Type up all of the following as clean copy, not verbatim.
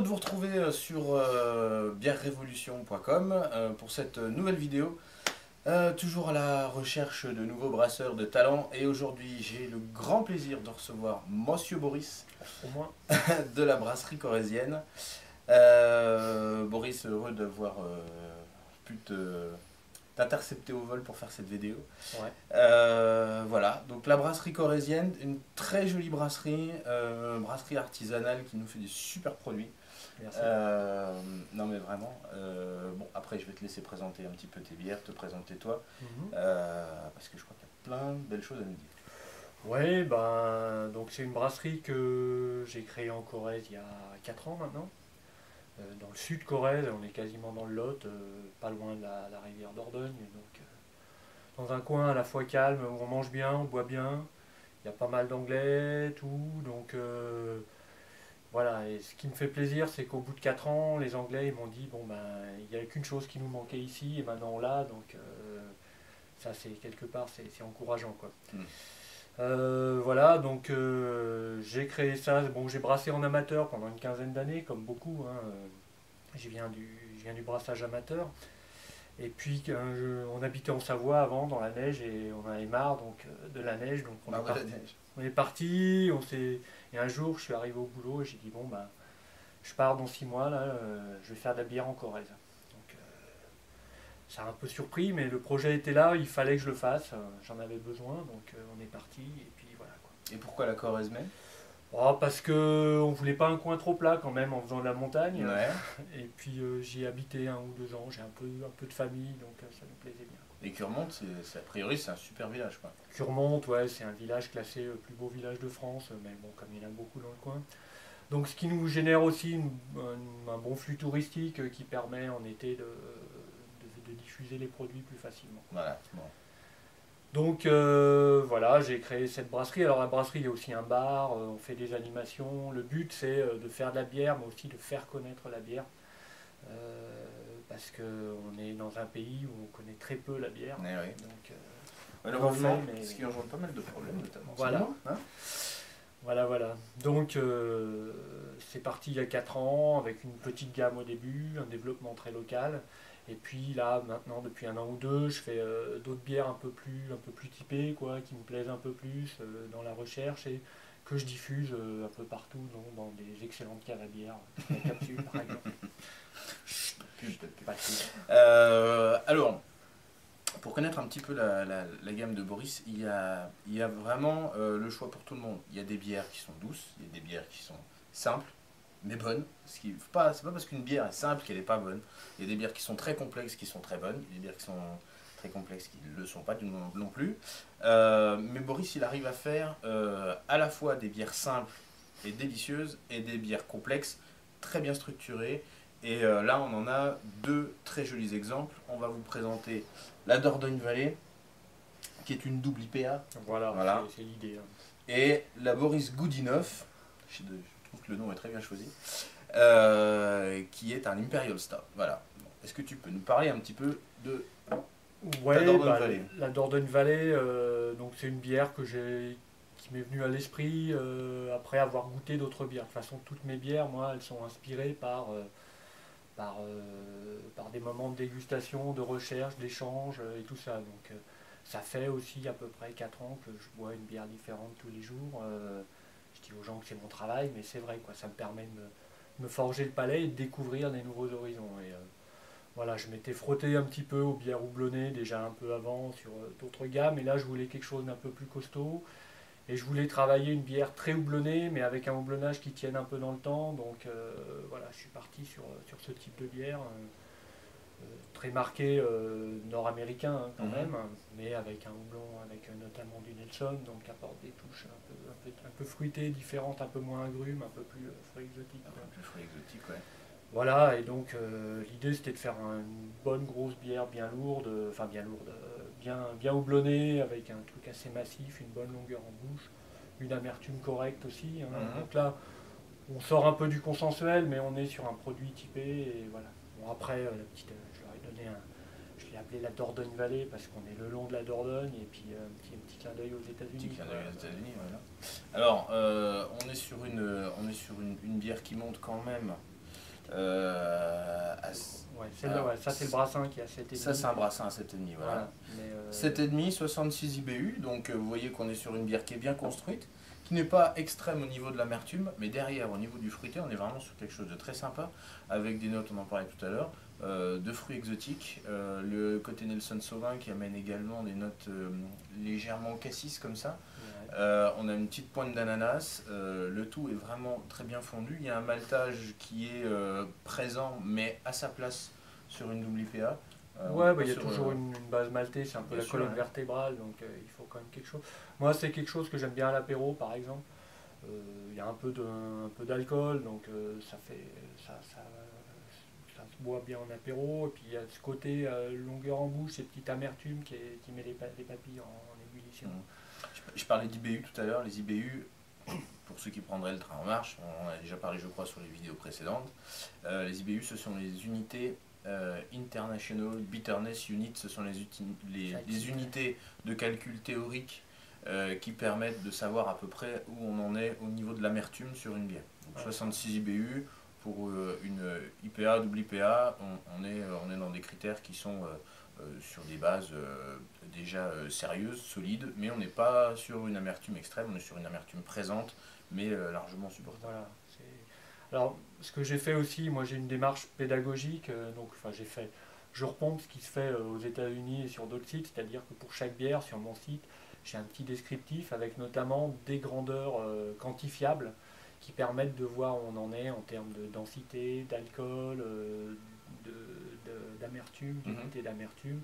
de vous retrouver sur bièrerevolution.com pour cette nouvelle vidéo. Toujours à la recherche de nouveaux brasseurs de talent, et aujourd'hui j'ai le grand plaisir de recevoir Monsieur Boris Au moins. de la brasserie corrézienne. Boris, heureux d'avoir pu t'intercepter au vol pour faire cette vidéo. Ouais. Voilà, donc la brasserie corrézienne, une très jolie brasserie, brasserie artisanale qui nous fait des super produits. Merci. Non mais vraiment, bon après je vais te laisser présenter un petit peu tes bières, te présenter toi, parce que je crois qu'il y a plein de belles choses à nous dire. Ouais, ben, donc c'est une brasserie que j'ai créée en Corrèze il y a 4 ans maintenant. Dans le sud Corrèze, on est quasiment dans le Lot, pas loin de la rivière Dordogne. Donc, dans un coin à la fois calme, où on mange bien, on boit bien. Il y a pas mal d'anglais, tout. Donc voilà, et ce qui me fait plaisir, c'est qu'au bout de 4 ans, les Anglais ils m'ont dit, bon ben, il n'y avait qu'une chose qui nous manquait ici, et maintenant on l'a. Donc ça, c'est quelque part, c'est encourageant, quoi. Voilà, donc j'ai créé ça. Bon, j'ai brassé en amateur pendant une quinzaine d'années, comme beaucoup, hein. Je viens du brassage amateur. Et puis on habitait en Savoie avant, dans la neige, et on en avait marre donc, de la neige. Donc on est parti, et un jour je suis arrivé au boulot et j'ai dit, bon ben, je pars dans 6 mois, là, je vais faire de la bière en Corrèze. Donc ça a un peu surpris, mais le projet était là, il fallait que je le fasse, j'en avais besoin, donc on est parti, et puis voilà, quoi. Et pourquoi la Corrèze même? Oh, parce que on voulait pas un coin trop plat quand même en faisant de la montagne. Ouais. Et puis j'y ai habité 1 ou 2 ans, j'ai un peu de famille, donc ça nous plaisait bien, quoi. Et Curmonte, a priori c'est un super village quoi. Curmonte, ouais, c'est un village classé plus beau village de France, mais bon, comme il y en a beaucoup dans le coin. Donc ce qui nous génère aussi un bon flux touristique qui permet en été de diffuser les produits plus facilement. Voilà, bon. Donc voilà, j'ai créé cette brasserie. Alors la brasserie, il y a aussi un bar, on fait des animations. Le but, c'est de faire de la bière, mais aussi de faire connaître la bière. Parce qu'on est dans un pays où on connaît très peu la bière. Eh oui. Donc, malheureusement, mais ce qui engendre pas mal de problèmes, notamment en ce voilà. moment, hein. Voilà. Donc c'est parti il y a 4 ans avec une petite gamme au début, un développement très local. Et puis là, maintenant, depuis 1 an ou 2, je fais d'autres bières un peu plus typées, quoi, qui me plaisent un peu plus dans la recherche et que je diffuse un peu partout dans des excellentes caves à bière, la capsule par exemple. Chut, Pas de pub. alors, pour connaître un petit peu la gamme de Boris, il y a vraiment le choix pour tout le monde. Il y a des bières qui sont douces, il y a des bières qui sont simples, mais bonnes. C'est pas parce qu'une bière est simple qu'elle n'est pas bonne. Il y a des bières qui sont très complexes qui sont très bonnes, il y a des bières qui sont très complexes qui ne le sont pas non plus. Mais Boris, il arrive à faire à la fois des bières simples et délicieuses et des bières complexes, très bien structurées. Et là, on en a 2 très jolis exemples. On va vous présenter la Dordogne Valley, qui est une double IPA. Voilà. C'est l'idée, hein. Et la Boris Goudinov, je trouve que le nom est très bien choisi, qui est un Imperial Stout. Voilà. Bon. Est-ce que tu peux nous parler un petit peu de Ouais, la Dordogne Valley? la Dordogne Valley, donc c'est une bière qui m'est venue à l'esprit après avoir goûté d'autres bières. De toute façon, toutes mes bières, moi, elles sont inspirées par des moments de dégustation, de recherche, d'échange et tout ça. Donc ça fait aussi à peu près 4 ans que je bois une bière différente tous les jours. Je dis aux gens que c'est mon travail, mais c'est vrai, quoi. Ça me permet de me forger le palais et de découvrir des nouveaux horizons. Et voilà, je m'étais frotté un petit peu aux bières houblonnées déjà un peu avant sur d'autres gammes, et là je voulais quelque chose d'un peu plus costaud. Et je voulais travailler une bière très houblonnée, mais avec un houblonnage qui tienne un peu dans le temps. Donc voilà, je suis parti sur ce type de bière, très marqué nord-américain, hein, quand même, mais avec un houblon, avec notamment du Nelson, donc qui apporte des touches un peu fruitées, différentes, un peu moins agrumes, un peu plus fruits exotiques. Un peu plus fruits exotiques, ouais. Voilà, et donc l'idée c'était de faire une bonne grosse bière bien lourde, bien houblonnée, avec un truc assez massif, une bonne longueur en bouche, une amertume correcte aussi, hein. Donc là, on sort un peu du consensuel, mais on est sur un produit typé, et voilà. Bon, après, je leur ai donné je l'ai appelé la Dordogne Valley parce qu'on est le long de la Dordogne, et puis un petit clin d'œil aux États-Unis. Petit clin d'œil aux États-Unis, voilà. Alors, on est sur une bière qui monte quand même Ouais, ouais, ça c'est le brassin qui a 7,5. Ça c'est un brassin à 7,5, voilà. Voilà. Mais, 7,5, 66 IBU, donc vous voyez qu'on est sur une bière qui est bien construite, qui n'est pas extrême au niveau de l'amertume, mais derrière, au niveau du fruité, on est vraiment sur quelque chose de très sympa, avec des notes, on en parlait tout à l'heure, de fruits exotiques, le côté Nelson Sauvin qui amène également des notes légèrement cassis comme ça. ouais. On a une petite pointe d'ananas, le tout est vraiment très bien fondu, il y a un maltage qui est présent mais à sa place sur une double IPA. Ouais, bah, il y a toujours une base maltée, c'est un peu bien la sûr, colonne ouais. vertébrale, donc il faut quand même quelque chose. Moi, c'est quelque chose que j'aime bien à l'apéro, par exemple. Il y a un peu d'alcool, donc ça se boit bien en apéro. Et puis il y a ce côté longueur en bouche, cette petite amertume qui met les papilles en ébullition. Je parlais d'IBU tout à l'heure, les IBU, pour ceux qui prendraient le train en marche, on en a déjà parlé je crois sur les vidéos précédentes, les IBU ce sont les unités International Bitterness Unit, ce sont les unités de calcul théorique qui permettent de savoir à peu près où on en est au niveau de l'amertume sur une bière. Donc 66 IBU pour une IPA, double IPA, on est dans des critères qui sont sur des bases déjà sérieuses, solides, mais on n'est pas sur une amertume extrême, on est sur une amertume présente, mais largement supportable. Voilà. Alors, ce que j'ai fait aussi, moi j'ai une démarche pédagogique, je repompe ce qui se fait aux États-Unis et sur d'autres sites, c'est-à-dire que pour chaque bière, sur mon site, j'ai un petit descriptif avec notamment des grandeurs quantifiables qui permettent de voir où on en est en termes de densité, d'alcool, d'amertume, d'unité d'amertume.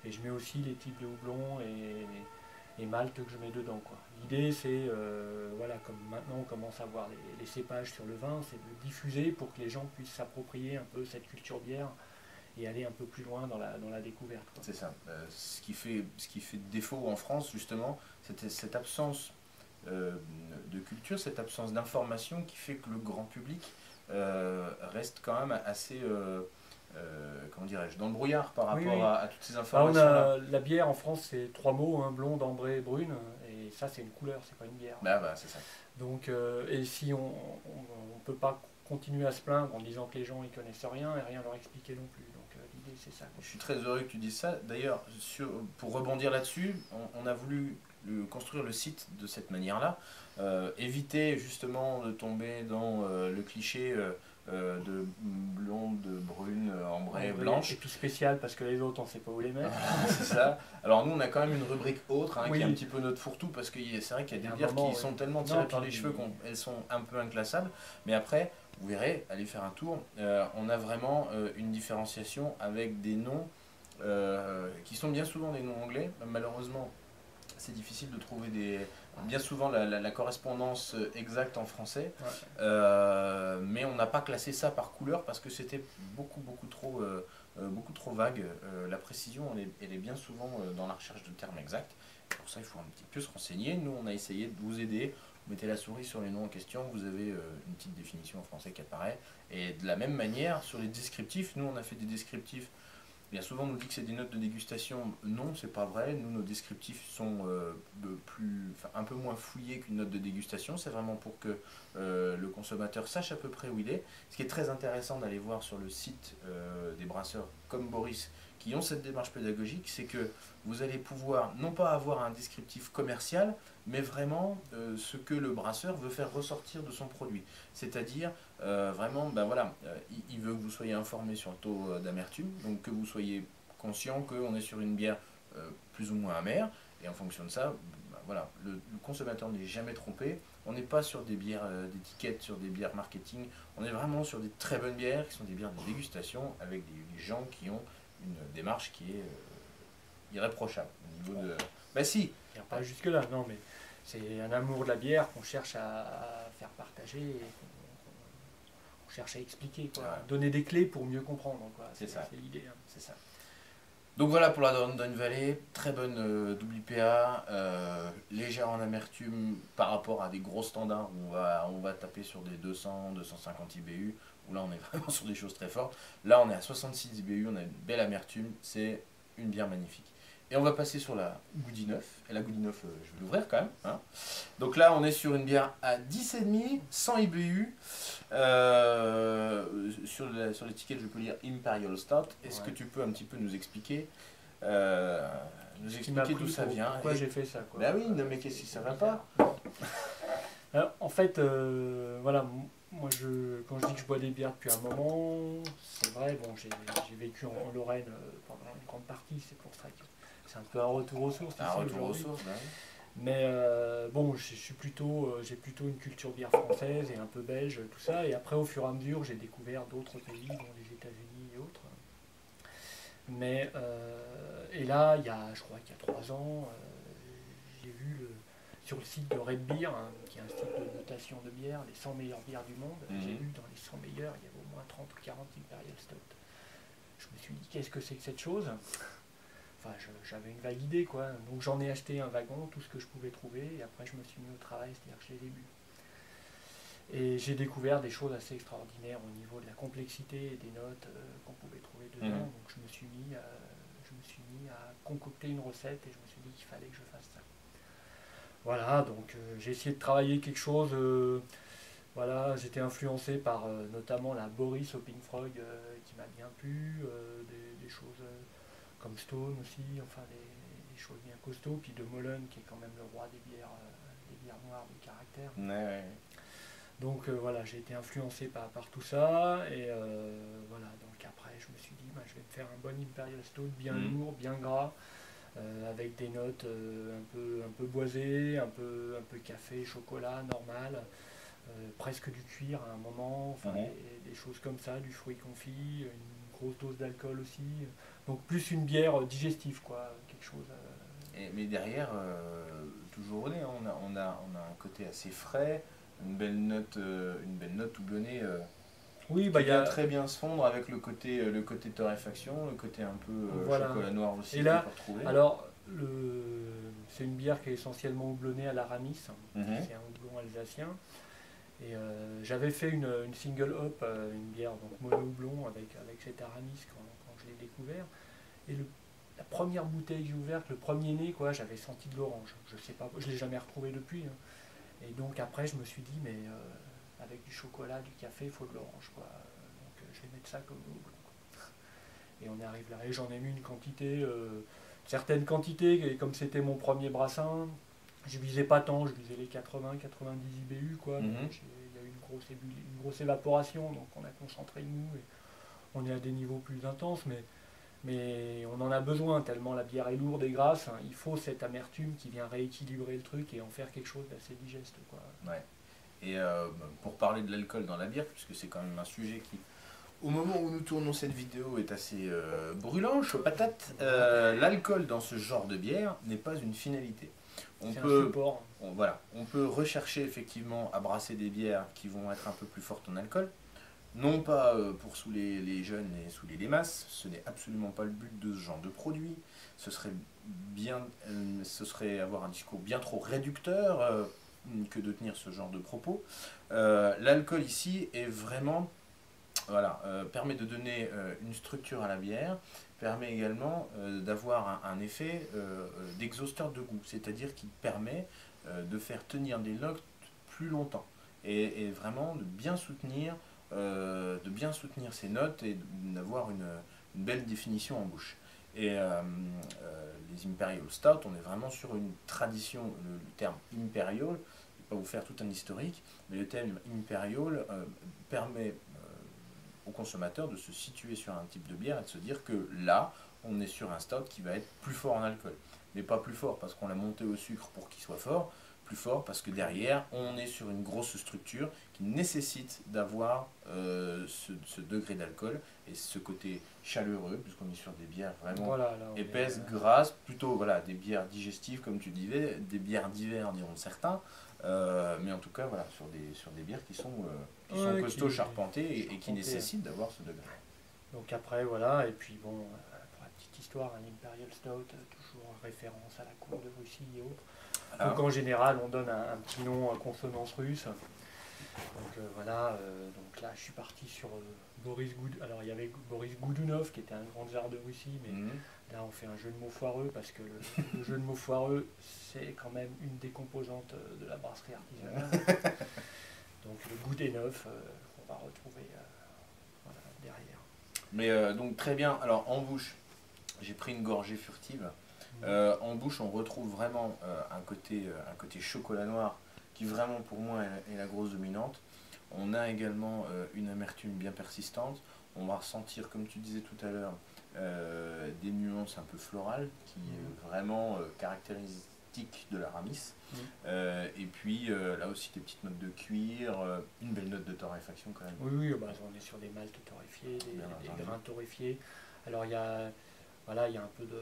Et je mets aussi les types de houblon et malt que je mets dedans, quoi. L'idée c'est, voilà, comme maintenant on commence à voir les cépages sur le vin, c'est de diffuser pour que les gens puissent s'approprier un peu cette culture bière et aller un peu plus loin dans la découverte, quoi. C'est ça. Ce qui fait défaut en France, justement, c'était cette absence de culture, cette absence d'information qui fait que le grand public reste quand même assez, comment dirais-je, dans le brouillard par Oui, rapport oui. à toutes ces Bah, informations-là. la bière en France, c'est trois mots, hein, blonde, ambrée, brune, et ça c'est une couleur, c'est pas une bière. Bah, c'est ça. Donc, et si on peut pas continuer à se plaindre en disant que les gens ils connaissent rien et rien leur expliquer non plus. Donc l'idée c'est ça, quoi. Je suis très heureux que tu dises ça. D'ailleurs, pour rebondir là-dessus, on a voulu construire le site de cette manière-là, éviter justement de tomber dans le cliché de blonde, brune, ambrée, blanche. Et puis spécial parce que les autres on sait pas où les mettre. C'est ça. Alors nous, on a quand même une rubrique autre qui Oui. est un petit peu notre fourre-tout parce que c'est vrai qu'il y a Il y a des un bières moment, qui sont oui. tellement tirées par les cheveux qu'elles sont un peu inclassables. Mais après, vous verrez, allez faire un tour. On a vraiment une différenciation avec des noms qui sont bien souvent des noms anglais. Malheureusement, c'est difficile de trouver bien souvent la correspondance exacte en français. Ouais. Mais on n'a pas classé ça par couleur parce que c'était beaucoup trop vague. La précision, elle est bien souvent dans la recherche de termes exacts. Pour ça, il faut un petit peu se renseigner. Nous, on a essayé de vous aider. Vous mettez la souris sur les noms en question, vous avez une petite définition en français qui apparaît. Et de la même manière, sur les descriptifs, nous, on a fait des descriptifs. Bien souvent, on nous dit que c'est des notes de dégustation. Non, c'est pas vrai. Nous, nos descriptifs sont un peu moins fouillés qu'une note de dégustation. C'est vraiment pour que le consommateur sache à peu près où il est. Ce qui est très intéressant d'aller voir sur le site des brasseurs comme Boris, qui ont cette démarche pédagogique, c'est que vous allez pouvoir non pas avoir un descriptif commercial, mais vraiment ce que le brasseur veut faire ressortir de son produit. C'est-à-dire vraiment, ben voilà, il veut que vous soyez informé sur le taux d'amertume, donc que vous soyez conscient qu'on est sur une bière plus ou moins amère, et en fonction de ça, ben voilà, le consommateur n'est jamais trompé. On n'est pas sur des bières d'étiquette, sur des bières marketing, on est vraiment sur des très bonnes bières qui sont des bières de dégustation avec des gens qui ont une démarche qui est irréprochable au niveau de... Bah si. Il n'y a pas jusque là, non, mais c'est un amour de la bière qu'on cherche à faire partager et qu'on cherche à expliquer, quoi. Ouais. Donner des clés pour mieux comprendre, quoi. C'est ça. C'est l'idée, hein. C'est ça. Donc voilà pour la Dordogne Valley, très bonne double IPA, légère en amertume par rapport à des gros standards où on va taper sur des 200, 250 IBU, où là on est vraiment sur des choses très fortes. Là on est à 66 IBU, on a une belle amertume, c'est une bière magnifique. Et on va passer sur la Goody 9. Et la Goody 9, je vais l'ouvrir quand même. Hein. Donc là, on est sur une bière à 10,5, sans IBU. Sur l'étiquette, je peux lire Imperial Stout. Est-ce que tu peux un petit peu nous expliquer d'où ça vient? Pourquoi j'ai fait ça, quoi. Bah oui, non mais qu'est-ce que ça va pas? Alors, en fait, voilà, moi quand je dis que je bois des bières depuis un moment, c'est vrai, bon, j'ai vécu en Lorraine pendant une grande partie, c'est pour ça que c'est un peu un retour aux sources. Un retour aux sources, bah oui. Mais bon, j'ai plutôt une culture bière française et un peu belge, tout ça. Et après, au fur et à mesure, j'ai découvert d'autres pays, dont les États-Unis et autres. Mais et là, je crois qu'il y a 3 ans, j'ai vu sur le site de Red Beer, hein, qui est un site de notation de bière, les 100 meilleures bières du monde. J'ai vu dans les 100 meilleures, il y avait au moins 30 ou 40 Imperial Stout. Je me suis dit, qu'est-ce que c'est que cette chose? Enfin, j'avais une vague idée, quoi. Donc j'en ai acheté un wagon, tout ce que je pouvais trouver, et après je me suis mis au travail, c'est-à-dire que je les ai bu. Et j'ai découvert des choses assez extraordinaires au niveau de la complexité et des notes qu'on pouvait trouver dedans. Donc je me suis mis à concocter une recette et je me suis dit qu'il fallait que je fasse ça. Voilà, donc j'ai essayé de travailler quelque chose. Voilà, j'étais influencé par notamment la Boris au Pink Frog qui m'a bien plu, des choses comme Stone aussi, enfin des choses bien costauds, puis de Molen qui est quand même le roi des bières noires de caractère. Ouais. Donc voilà, j'ai été influencé par tout ça, et voilà, donc après je me suis dit, je vais me faire un bon Imperial Stout, bien lourd, bien gras, avec des notes un peu boisées, un peu café, chocolat, normal, presque du cuir à un moment, enfin des choses comme ça, du fruit confit, une grosse dose d'alcool aussi, donc plus une bière digestive, quoi, quelque chose... Mais derrière, toujours au nez, on a un côté assez frais, une belle note houblonnée oui, qui vient très bien se fondre avec le côté torréfaction, le côté un peu voilà. chocolat noir aussi. Et là, alors, c'est une bière qui est essentiellement houblonnée à l'Aramis, c'est un houblon alsacien. Et j'avais fait une single hop, une bière donc mono houblon avec cet Aramis quand je l'ai découvert. Et la première bouteille que j'ai ouverte, le premier nez, quoi, j'avais senti de l'orange. Je sais pas, je l'ai jamais retrouvé depuis. Hein. Et donc après, je me suis dit, mais avec du chocolat, du café, il faut de l'orange, quoi. Donc je vais mettre ça comme houblon. Et on arrive là. Et j'en ai mis une quantité, certaines quantités, et comme c'était mon premier brassin, je visais pas tant, je visais les 80-90 IBU, quoi. Il y a eu une grosse évaporation, donc on a concentré le mou, et on est à des niveaux plus intenses, mais on en a besoin tellement la bière est lourde et grasse. Hein, il faut cette amertume qui vient rééquilibrer le truc et en faire quelque chose d'assez digeste, quoi. Ouais. Et pour parler de l'alcool dans la bière, puisque c'est quand même un sujet qui, au moment où nous tournons cette vidéo, est assez brûlant, chaud patate, l'alcool dans ce genre de bière n'est pas une finalité. On peut rechercher effectivement à brasser des bières qui vont être un peu plus fortes en alcool. Non pas pour saouler les jeunes et saouler les masses, ce n'est absolument pas le but de ce genre de produit. Ce serait avoir un discours bien trop réducteur que de tenir ce genre de propos. L'alcool ici est vraiment, permet de donner une structure à la bière, permet également d'avoir un effet d'exhausteur de goût, c'est-à-dire qu'il permet de faire tenir des notes plus longtemps et vraiment de bien soutenir ces notes et d'avoir une belle définition en bouche. Et les Imperial Stout, on est vraiment sur une tradition, le terme Imperial, je ne vais pas vous faire tout un historique, mais le terme Imperial permet au consommateur de se situer sur un type de bière et de se dire que là, on est sur un stout qui va être plus fort en alcool. Mais pas plus fort parce qu'on l'a monté au sucre pour qu'il soit fort, plus fort parce que derrière, on est sur une grosse structure qui nécessite d'avoir ce degré d'alcool et ce côté chaleureux, puisqu'on est sur des bières vraiment épaisses, grasses, plutôt des bières digestives, comme tu disais, des bières d'hiver, diront certains. Mais en tout cas, sur des bières qui sont costauds, charpentées et qui nécessitent d'avoir ce degré. Donc après, et puis bon, pour la petite histoire, un Imperial Stout, toujours référence à la cour de Russie et autres. Donc en général, on donne un petit nom à consonance russe. Donc voilà, donc là je suis parti sur Boris Goud. Alors il y avait Boris Goudounov qui était un grand tsar de Russie, mais là on fait un jeu de mots foireux parce que le jeu de mots foireux c'est quand même une des composantes de la brasserie artisanale. Donc le Goudenov qu'on va retrouver voilà, derrière. Mais donc très bien, alors en bouche, j'ai pris une gorgée furtive. En bouche, on retrouve vraiment un côté chocolat noir qui vraiment pour moi est la grosse dominante. On a également une amertume bien persistante. On va ressentir, comme tu disais tout à l'heure, des nuances un peu florales qui est vraiment caractéristique de l'aramis. Et puis là aussi des petites notes de cuir, une belle note de torréfaction quand même. Oui, bah, on est sur des maltes torréfiés, des grains torréfiés. Alors il y a, voilà, il y a un peu de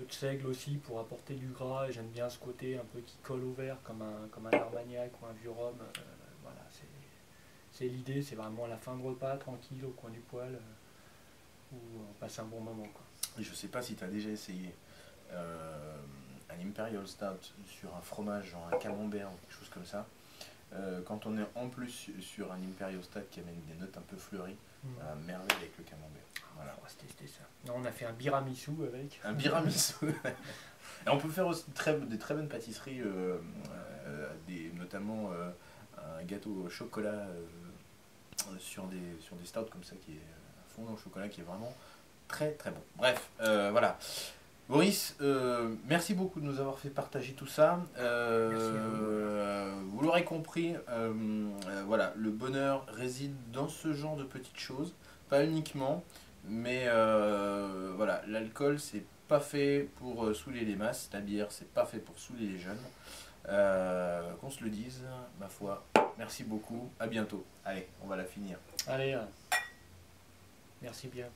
seigle aussi pour apporter du gras, et j'aime bien ce côté un peu qui colle au verre comme un armagnac ou un vieux rhum. Voilà, c'est l'idée, c'est vraiment à la fin de repas, tranquille, au coin du poêle, où on passe un bon moment, quoi. Et je sais pas si tu as déjà essayé un Imperial Stout sur un fromage, genre un camembert ou quelque chose comme ça. Quand on est en plus sur un Imperial Stout qui amène des notes un peu fleuries, merveille avec le camembert. Voilà. On va tester ça. Non, on a fait un biramisu avec. Un biramisu. Et on peut faire aussi des très bonnes pâtisseries, notamment un gâteau au chocolat sur des stouts comme ça qui est fondant au chocolat qui est vraiment très très bon. Bref, voilà. Boris, merci beaucoup de nous avoir fait partager tout ça. Vous l'aurez compris, voilà, le bonheur réside dans ce genre de petites choses, pas uniquement, mais voilà, l'alcool c'est pas fait pour saouler les masses, la bière c'est pas fait pour saouler les jeunes. Qu'on se le dise, ma foi. Merci beaucoup, à bientôt. Allez, on va la finir. Allez, merci bien.